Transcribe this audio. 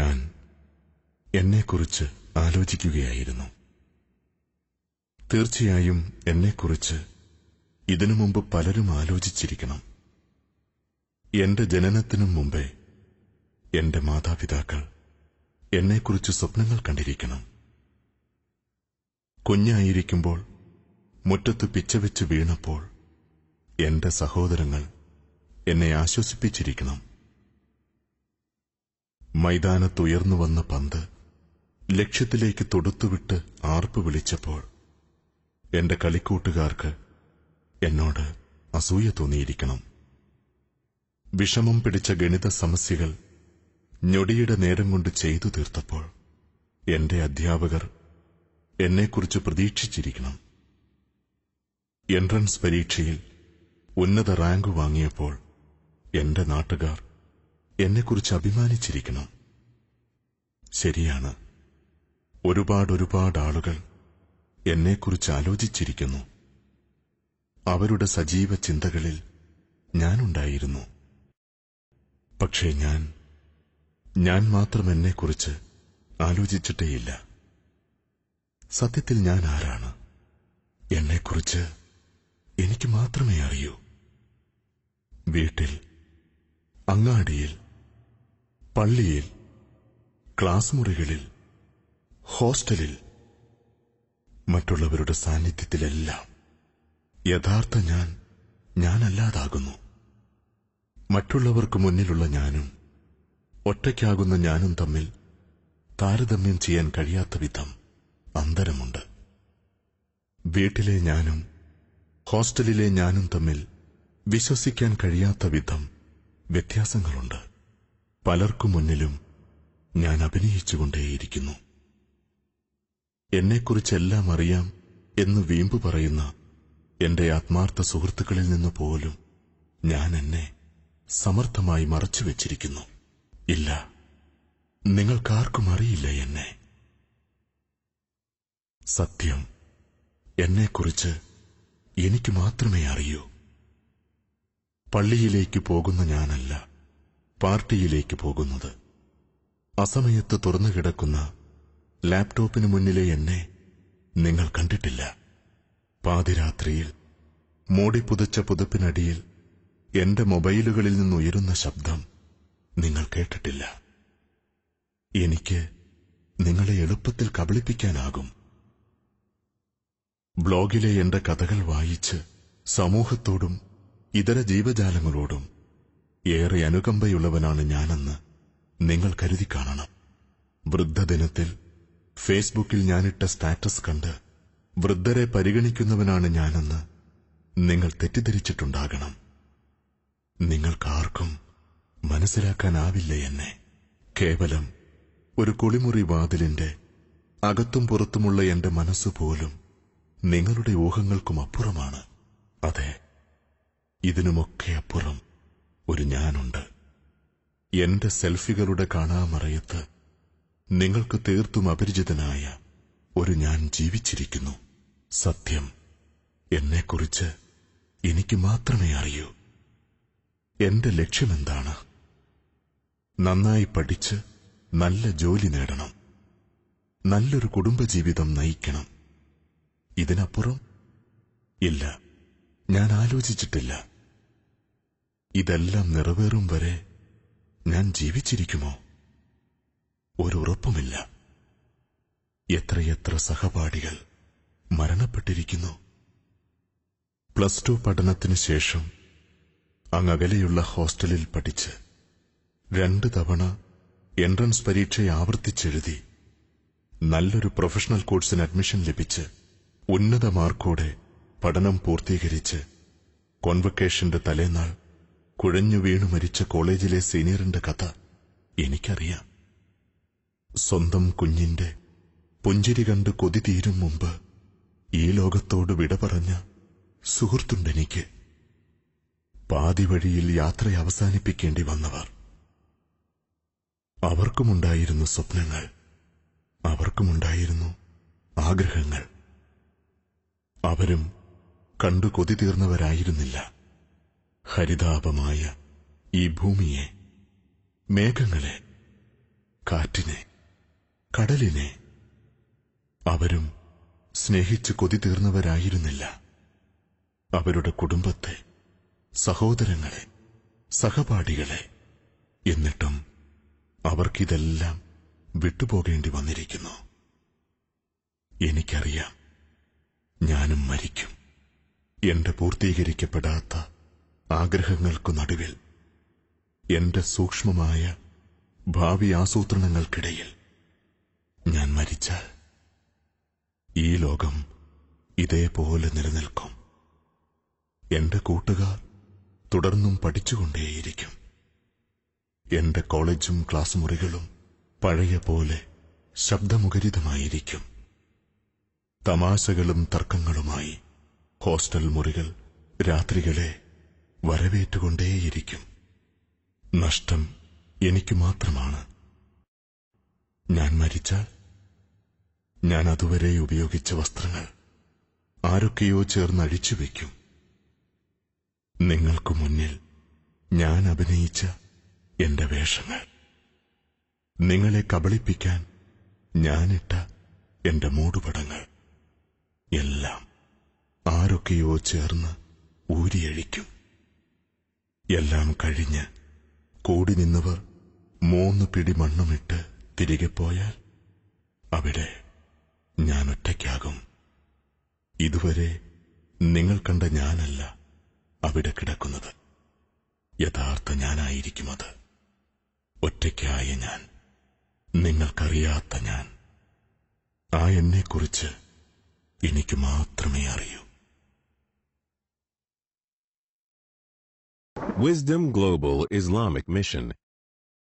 ഞാൻ എന്നെക്കുറിച്ച് ആലോചിക്കുകയായിരുന്നു. തീർച്ചയായും എന്നെക്കുറിച്ച് ഇതിനു മുമ്പ് പലരും ആലോചിച്ചിരിക്കണം. എന്റെ ജനനത്തിനും മുമ്പേ എന്റെ മാതാപിതാക്കൾ എന്നെക്കുറിച്ച് സ്വപ്നങ്ങൾ കണ്ടിരിക്കണം. കുഞ്ഞായിരിക്കുമ്പോൾ മുറ്റത്ത് പിച്ചവെച്ച് വീണപ്പോൾ എന്റെ സഹോദരങ്ങൾ എന്നെ ആശ്വസിപ്പിച്ചിരിക്കണം. മൈതാനത്തുയർന്നു വന്ന പന്ത് ലക്ഷ്യത്തിലേക്ക് തൊടുത്തുവിട്ട് ആർപ്പ് വിളിച്ചപ്പോൾ എന്റെ കളിക്കൂട്ടുകാർക്ക് എന്നോട് അസൂയ തോന്നിയിരിക്കണം. വിഷമം പിടിച്ച ഗണിത സമസ്യകൾ ഞൊടിയുടെ നേരം കൊണ്ട് ചെയ്തു തീർത്തപ്പോൾ എന്റെ അധ്യാപകർ എന്നെക്കുറിച്ച് പ്രതീക്ഷിച്ചിരിക്കണം. എൻട്രൻസ് പരീക്ഷയിൽ ഉന്നത റാങ്ക് വാങ്ങിയപ്പോൾ എന്റെ നാട്ടുകാർ എന്നെക്കുറിച്ച് അഭിമാനിച്ചിരിക്കണം. ശരിയാണ്, ഒരുപാട് ആളുകൾ എന്നെക്കുറിച്ച് ആലോചിച്ചിരിക്കുന്നു. അവരുടെ സജീവ ചിന്തകളിൽ ഞാനുണ്ടായിരുന്നു. പക്ഷേ ഞാൻ മാത്രം എന്നെക്കുറിച്ച് ആലോചിച്ചിട്ടേയില്ല. സത്യത്തിൽ ഞാൻ ആരാണ്? എന്നെക്കുറിച്ച് എനിക്ക് മാത്രമേ അറിയൂ. വീട്ടിൽ, അങ്ങാടിയിൽ, പള്ളിയിൽ, ക്ലാസ് മുറികളിൽ, ഹോസ്റ്റലിൽ, മറ്റുള്ളവരുടെ സാന്നിധ്യത്തിലെല്ലാം യഥാർത്ഥ ഞാനല്ലാതാകുന്നു. മറ്റുള്ളവർക്ക് മുന്നിലുള്ള ഞാനും ഒറ്റയ്ക്കാകുന്ന ഞാനും തമ്മിൽ താരതമ്യം ചെയ്യാൻ കഴിയാത്ത വിധം അന്തരമുണ്ട്. വീട്ടിലെ ഞാനും ഹോസ്റ്റലിലെ ഞാനും തമ്മിൽ വിശ്വസിക്കാൻ കഴിയാത്ത വിധം വ്യത്യാസങ്ങളുണ്ട്. പലർക്കു മുന്നിലും ഞാൻ അഭിനയിച്ചുകൊണ്ടേയിരിക്കുന്നു. എന്നെക്കുറിച്ചെല്ലാം അറിയാം എന്ന് വീമ്പു പറയുന്ന എന്റെ ആത്മാർത്ഥ സുഹൃത്തുക്കളിൽ നിന്ന് പോലും ഞാൻ എന്നെ സമർത്ഥമായി മറച്ചുവെച്ചിരിക്കുന്നു. ഇല്ല, നിങ്ങൾക്കാർക്കും അറിയില്ല എന്നെ. സത്യം, എന്നെക്കുറിച്ച് എനിക്ക് മാത്രമേ അറിയൂ. പള്ളിയിലേക്ക് പോകുന്ന ഞാനല്ല പാർട്ടിയിലേക്ക് പോകുന്നത്. അസമയത്ത് തുറന്നുകിടക്കുന്ന ലാപ്ടോപ്പിന് മുന്നിലെ എന്നെ നിങ്ങൾ കണ്ടിട്ടില്ല. പാതിരാത്രിയിൽ മൂടിപ്പുതച്ച പുതപ്പിനടിയിൽ എന്റെ മൊബൈലുകളിൽ നിന്നുയരുന്ന ശബ്ദം നിങ്ങൾ കേട്ടിട്ടില്ല. എനിക്ക് നിങ്ങളെ എളുപ്പത്തിൽ കബളിപ്പിക്കാനാകും. ബ്ലോഗിലെ എന്റെ കഥകൾ വായിച്ച് സമൂഹത്തോടും ഇതര ജീവജാലങ്ങളോടും ഏറെ അനുകമ്പയുള്ളവനാണ് ഞാനെന്ന് നിങ്ങൾ കരുതി കാണണം. വൃദ്ധദിനത്തിൽ ഫേസ്ബുക്കിൽ ഞാനിട്ട സ്റ്റാറ്റസ് കണ്ട് വൃദ്ധരെ പരിഗണിക്കുന്നവനാണ് ഞാനെന്ന് നിങ്ങൾ തെറ്റിദ്ധരിച്ചിട്ടുണ്ടാകണം. നിങ്ങൾക്കാർക്കും മനസ്സിലാക്കാനാവില്ല എന്നെ. കേവലം ഒരു കുളിമുറി വാതിലിന്റെ അകത്തും പുറത്തുമുള്ള എന്റെ മനസ്സുപോലും നിങ്ങളുടെ ഊഹങ്ങൾക്കും അപ്പുറമാണ്. അതെ, ഇതിനുമൊക്കെ അപ്പുറം ഒരു ഞാനുണ്ട്. എന്റെ സെൽഫികളുടെ കാണാമറയത്ത് നിങ്ങൾക്ക് തീർത്തും അപരിചിതനായ ഒരു ഞാൻ ജീവിച്ചിരിക്കുന്നു. സത്യം, എന്നെക്കുറിച്ച് എനിക്ക് മാത്രമേ അറിയൂ. എന്റെ ലക്ഷ്യമെന്താണ്? നന്നായി പഠിച്ച് നല്ല ജോലി നേടണം, നല്ലൊരു കുടുംബജീവിതം നയിക്കണം. ഇതിനപ്പുറം ഇല്ല, ഞാൻ ആലോചിച്ചിട്ടില്ല. ഇതെല്ലാം നിറവേറും വരെ ഞാൻ ജീവിച്ചിരിക്കുമോ? ഒരുറപ്പുമില്ല. എത്രയെത്ര സഹപാഠികൾ മരണപ്പെട്ടിരിക്കുന്നു. +2 പഠനത്തിനു ശേഷം അങ്ങകലെയുള്ള ഹോസ്റ്റലിൽ പഠിച്ച് 2 തവണ എൻട്രൻസ് പരീക്ഷ ആവർത്തിച്ചെഴുതി നല്ലൊരു പ്രൊഫഷണൽ കോഴ്സിന് അഡ്മിഷൻ ലഭിച്ച് ഉന്നത മാർക്കോടെ പഠനം പൂർത്തീകരിച്ച് കോൺവക്കേഷന്റെ തലേനാൾ കുഴഞ്ഞു വീണു മരിച്ച കോളേജിലെ സീനിയറിന്റെ കഥ എനിക്കറിയാം. സ്വന്തം കുഞ്ഞിന്റെ പുഞ്ചിരി കണ്ട് കൊതി തീരും മുമ്പ് ഈ ലോകത്തോട് വിട പറഞ്ഞ സുഹൃത്തുണ്ടെനിക്ക്. പാതി വഴിയിൽ യാത്ര അവസാനിപ്പിക്കേണ്ടി വന്നവർ. അവർക്കുമുണ്ടായിരുന്നു സ്വപ്നങ്ങൾ, അവർക്കുമുണ്ടായിരുന്നു ആഗ്രഹങ്ങൾ. അവരും കണ്ടു കൊതി തീർന്നവരായിരുന്നില്ല. ഹരിതാപമായ ഈ ഭൂമിയെ, മേഘങ്ങളെ, കാറ്റിനെ, കടലിനെ. അവരും സ്നേഹിച്ച് കൊതി തീർന്നവരായിരുന്നില്ല. അവരുടെ കുടുംബത്തെ, സഹോദരങ്ങളെ, സഹപാഠികളെ. എന്നിട്ടും അവർക്കിതെല്ലാം വിട്ടുപോകേണ്ടി വന്നിരിക്കുന്നു. എനിക്കറിയാം, ഞാനും മരിക്കും. എന്റെ പൂർത്തീകരിക്കപ്പെടാത്ത ആഗ്രഹങ്ങൾക്കു നടുവിൽ, എന്റെ സൂക്ഷ്മമായ ഭാവി ആസൂത്രണങ്ങൾക്കിടയിൽ ഞാൻ മരിച്ചാൽ ഈ ലോകം ഇതേപോലെ നിലനിൽക്കും. എന്റെ കൂട്ടുകാർ തുടർന്നും പഠിച്ചുകൊണ്ടേയിരിക്കും. എന്റെ കോളേജും ക്ലാസ് മുറികളും പഴയ പോലെ ശബ്ദമുഖരിതമായിരിക്കും. തമാശകളും തർക്കങ്ങളുമായി ഹോസ്റ്റൽ മുറികൾ രാത്രികളെ വരവേറ്റുകൊണ്ടേയിരിക്കും. നഷ്ടം എനിക്ക് മാത്രമാണ്. ഞാൻ മരിച്ചാൽ ഞാൻ അതുവരെ ഉപയോഗിച്ച വസ്ത്രങ്ങൾ ആരൊക്കെയോ ചേർന്ന് അഴിച്ചുവെക്കും. നിങ്ങൾക്കു മുന്നിൽ ഞാൻ അഭിനയിച്ച എന്റെ വേഷങ്ങൾ, നിങ്ങളെ കബളിപ്പിക്കാൻ ഞാനിട്ട എന്റെ മൂടുപടങ്ങൾ എല്ലാം ആരൊക്കെയോ ചേർന്ന് ഊരിയഴിക്കും. എല്ലാം കഴിഞ്ഞ് കൂടി നിന്നവർ 3 പിടി മണ്ണുമിട്ട് തിരികെ പോയാൽ അവിടെ ഞാൻ ഒറ്റയ്ക്കാകും. ഇതുവരെ നിങ്ങൾ കണ്ട ഞാനല്ല അവിടെ കിടക്കുന്നത്. യഥാർത്ഥ ഞാനായിരിക്കും അത്. ഒറ്റയ്ക്കായ ഞാൻ, നിങ്ങൾക്കറിയാത്ത ഞാൻ. ആ എന്നെക്കുറിച്ച് എനിക്ക് മാത്രമേ അറിയൂ. Wisdom Global Islamic Mission.